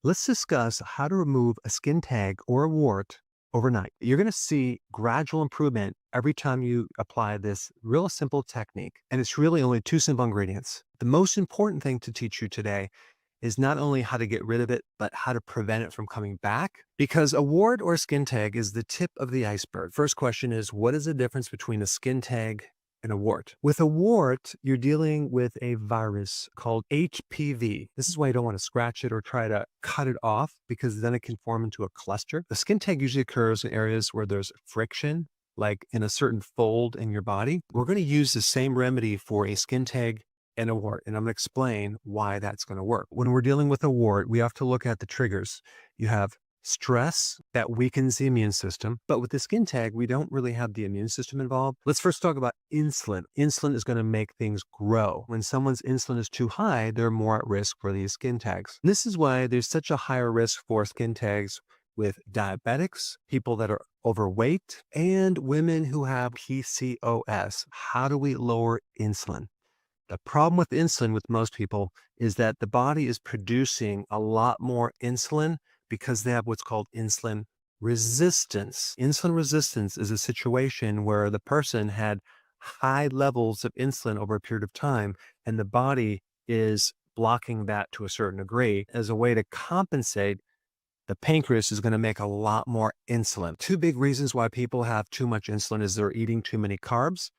Let's discuss how to remove a skin tag or a wart overnight. You're going to see gradual improvement every time you apply this real simple technique. And it's really only two simple ingredients. The most important thing to teach you today is not only how to get rid of it, but how to prevent it from coming back. Because a wart or skin tag is the tip of the iceberg. First question is, what is the difference between a skin tag and a wart? With a wart, you're dealing with a virus called HPV. This is why you don't want to scratch it or try to cut it off, because then it can form into a cluster. The skin tag usually occurs in areas where there's friction, like in a certain fold in your body. We're going to use the same remedy for a skin tag and a wart, and I'm going to explain why that's going to work. When we're dealing with a wart, we have to look at the triggers. You have stress that weakens the immune system, but with the skin tag, we don't really have the immune system involved. Let's first talk about insulin. Insulin is going to make things grow. When someone's insulin is too high, they're more at risk for these skin tags. And this is why there's such a higher risk for skin tags with diabetics, people that are overweight, and women who have PCOS. How do we lower insulin? The problem with insulin with most people is that the body is producing a lot more insulin because they have what's called insulin resistance. Insulin resistance is a situation where the person had high levels of insulin over a period of time, and the body is blocking that to a certain degree. As a way to compensate, the pancreas is going to make a lot more insulin. Two big reasons why people have too much insulin is they're eating too many carbs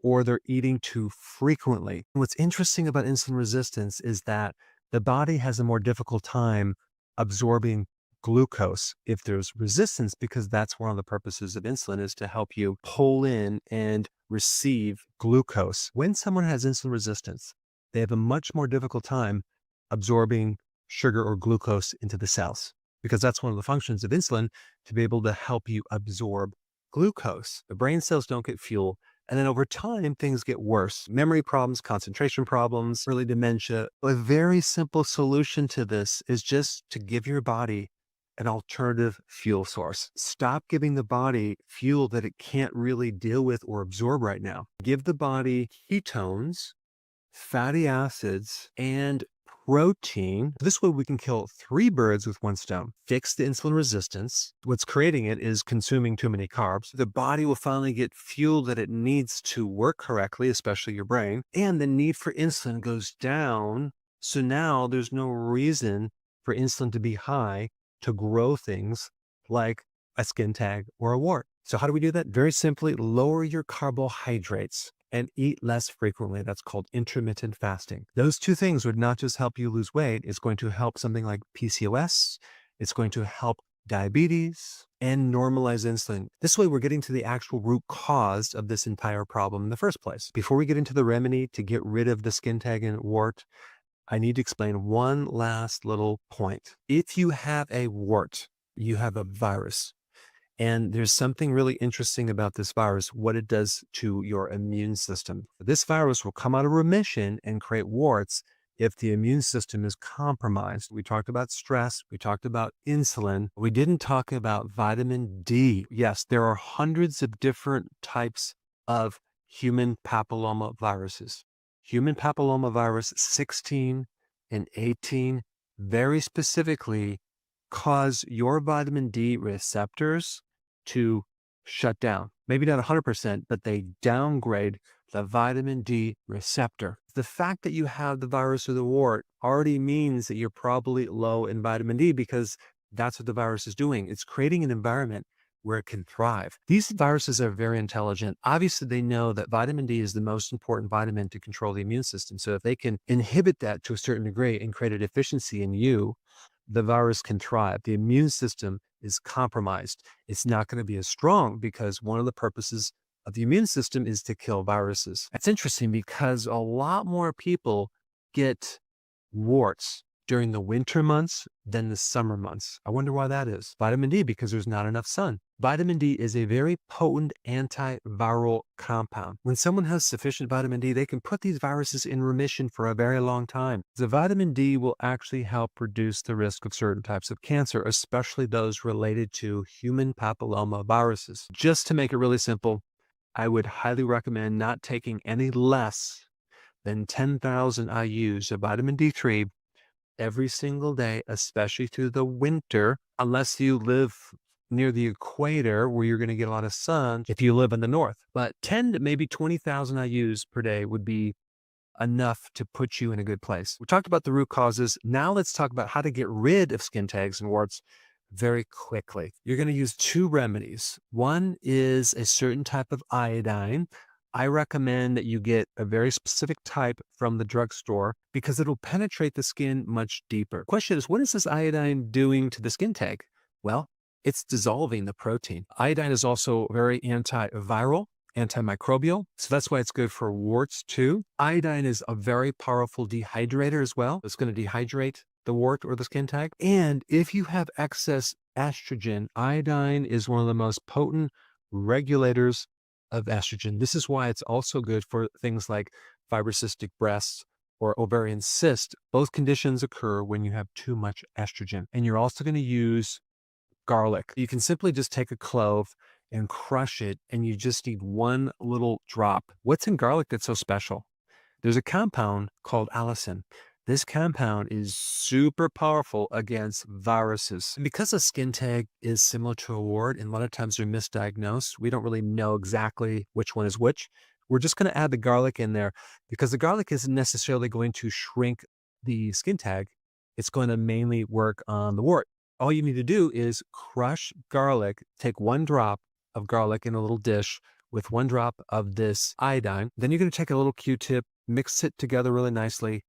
or they're eating too frequently. What's interesting about insulin resistance is that the body has a more difficult time absorbing glucose if there's resistance, because that's one of the purposes of insulin, is to help you pull in and receive glucose. When someone has insulin resistance, they have a much more difficult time absorbing sugar or glucose into the cells, because that's one of the functions of insulin, to be able to help you absorb glucose. The brain cells don't get fuel. And then over time, things get worse. Memory problems, concentration problems, early dementia. A very simple solution to this is just to give your body an alternative fuel source. Stop giving the body fuel that it can't really deal with or absorb right now. Give the body ketones, fatty acids, and protein. This way we can kill three birds with one stone. Fix the insulin resistance. What's creating it is consuming too many carbs. The body will finally get fuel that it needs to work correctly, especially your brain, and the need for insulin goes down. So now there's no reason for insulin to be high to grow things like a skin tag or a wart. So how do we do that? Very simply, lower your carbohydrates and eat less frequently. That's called intermittent fasting. Those two things would not just help you lose weight, it's going to help something like PCOS, it's going to help diabetes, and normalize insulin. This way, we're getting to the actual root cause of this entire problem in the first place. Before we get into the remedy to get rid of the skin tag and wart, I need to explain one last little point. If you have a wart, you have a virus. And there's something really interesting about this virus, what it does to your immune system. This virus will come out of remission and create warts if the immune system is compromised. We talked about stress. We talked about insulin. We didn't talk about vitamin D. Yes, there are hundreds of different types of human papillomaviruses. Human papillomavirus 16 and 18 very specifically cause your vitamin D receptors to shut down. Maybe not 100%, but they downgrade the vitamin D receptor. The fact that you have the virus or the wart already means that you're probably low in vitamin D, because that's what the virus is doing. It's creating an environment where it can thrive. These viruses are very intelligent. Obviously, they know that vitamin D is the most important vitamin to control the immune system. So if they can inhibit that to a certain degree and create a deficiency in you, the virus can thrive. The immune system is compromised. It's not going to be as strong, because one of the purposes of the immune system is to kill viruses. That's interesting, because a lot more people get warts during the winter months than the summer months. I wonder why that is. Vitamin D, because there's not enough sun. Vitamin D is a very potent antiviral compound. When someone has sufficient vitamin D, they can put these viruses in remission for a very long time. The vitamin D will actually help reduce the risk of certain types of cancer, especially those related to human papillomaviruses. Just to make it really simple, I would highly recommend not taking any less than 10,000 IUs of vitamin D3 every single day, especially through the winter, unless you live near the equator where you're going to get a lot of sun if you live in the north. But 10 to maybe 20,000 IUs per day would be enough to put you in a good place. We talked about the root causes. Now let's talk about how to get rid of skin tags and warts very quickly. You're going to use two remedies. One is a certain type of iodine. I recommend that you get a very specific type from the drugstore because it'll penetrate the skin much deeper. Question is, what is this iodine doing to the skin tag? Well, it's dissolving the protein. Iodine is also very antiviral, antimicrobial, so that's why it's good for warts too. Iodine is a very powerful dehydrator as well. It's going to dehydrate the wart or the skin tag. And if you have excess estrogen, iodine is one of the most potent regulators of estrogen. This is why it's also good for things like fibrocystic breasts or ovarian cyst. Both conditions occur when you have too much estrogen. And you're also going to use garlic. You can simply just take a clove and crush it, and you just need one little drop. What's in garlic that's so special? There's a compound called allicin. This compound is super powerful against viruses. And because a skin tag is similar to a wart, and a lot of times they're misdiagnosed, we don't really know exactly which one is which. We're just going to add the garlic in there because the garlic isn't necessarily going to shrink the skin tag. It's going to mainly work on the wart. All you need to do is crush garlic, take one drop of garlic in a little dish with one drop of this iodine. Then you're going to take a little Q-tip, mix it together really nicely,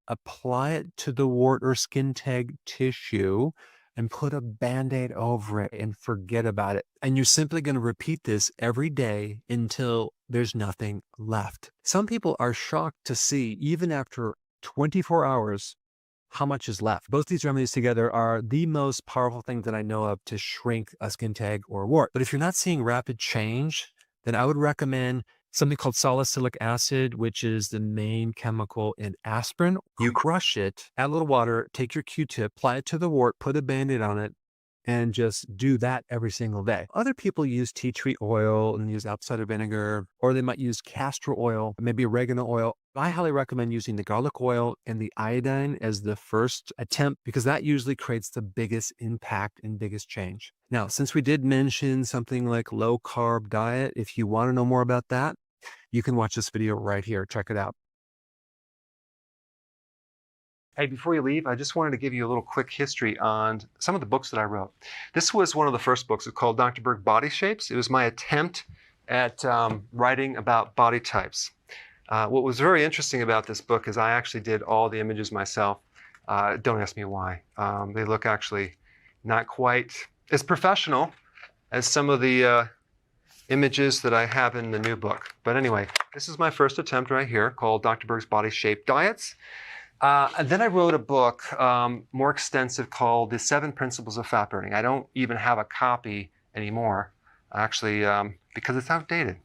apply it to the wart or skin tag tissue, and put a Band-Aid over it and forget about it. And you're simply going to repeat this every day until there's nothing left. Some people are shocked to see, even after 24 hours, how much is left. Both these remedies together are the most powerful thing that I know of to shrink a skin tag or wart. But if you're not seeing rapid change, then I would recommend something called salicylic acid, which is the main chemical in aspirin. You crush it, add a little water, take your Q-tip, apply it to the wart, put a Band-Aid on it, and just do that every single day. Other people use tea tree oil and use apple cider vinegar, or they might use castor oil, maybe oregano oil. I highly recommend using the garlic oil and the iodine as the first attempt because that usually creates the biggest impact and biggest change. Now, since we did mention something like low carb diet, if you want to know more about that, you can watch this video right here. Check it out. Hey, before you leave, I just wanted to give you a little quick history on some of the books that I wrote. This was one of the first books. It's called Dr. Berg Body Shapes. It was my attempt at writing about body types. What was very interesting about this book is I actually did all the images myself. Don't ask me why. They look actually not quite as professional as some of the images that I have in the new book. But anyway, this is my first attempt right here called Dr. Berg's Body Shape Diets. And then I wrote a book more extensive called The 7 Principles of Fat Burning. I don't even have a copy anymore, actually, because it's outdated.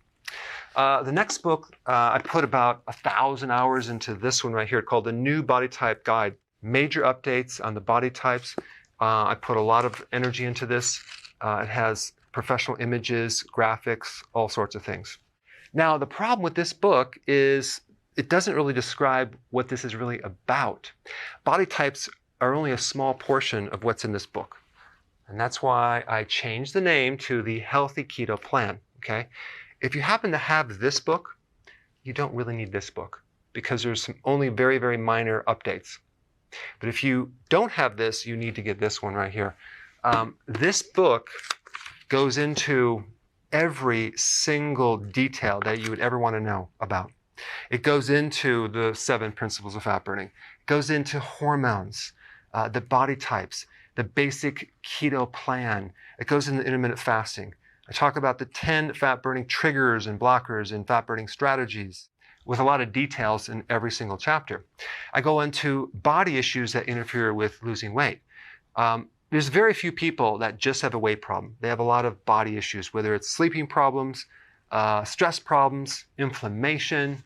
The next book, I put about 1,000 hours into this one right here called The New Body Type Guide. Major updates on the body types. I put a lot of energy into this. It has professional images, graphics, all sorts of things. Now, the problem with this book is it doesn't really describe what this is really about. Body types are only a small portion of what's in this book. And that's why I changed the name to the Healthy Keto Plan, okay? If you happen to have this book, you don't really need this book because there's only very, very minor updates. But if you don't have this, you need to get this one right here. This book goes into every single detail that you would ever want to know about. It goes into the 7 principles of fat burning. It goes into hormones, the body types, the basic keto plan. It goes into intermittent fasting. I talk about the 10 fat burning triggers and blockers and fat burning strategies with a lot of details in every single chapter. I go into body issues that interfere with losing weight. There's very few people that just have a weight problem. They have a lot of body issues, whether it's sleeping problems, stress problems, inflammation,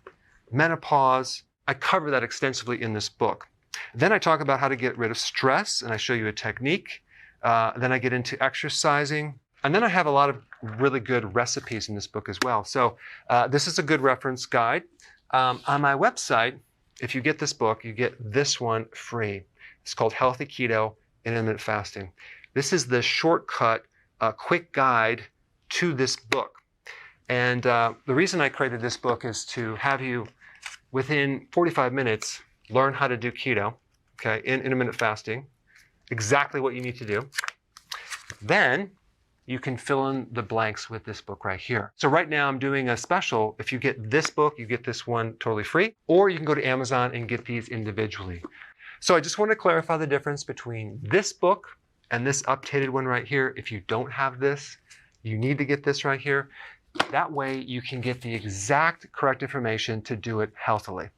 menopause. I cover that extensively in this book. Then I talk about how to get rid of stress, and I show you a technique. Then I get into exercising. And then I have a lot of really good recipes in this book as well. So this is a good reference guide. On my website, if you get this book, you get this one free. It's called Healthy Keto Intermittent Fasting. This is the shortcut, quick guide to this book. And the reason I created this book is to have you, within 45 minutes, learn how to do keto, okay, in intermittent fasting, exactly what you need to do. Then you can fill in the blanks with this book right here. So right now I'm doing a special. If you get this book, you get this one totally free, or you can go to Amazon and get these individually. So I just want to clarify the difference between this book and this updated one right here. If you don't have this, you need to get this right here. That way you can get the exact correct information to do it healthily.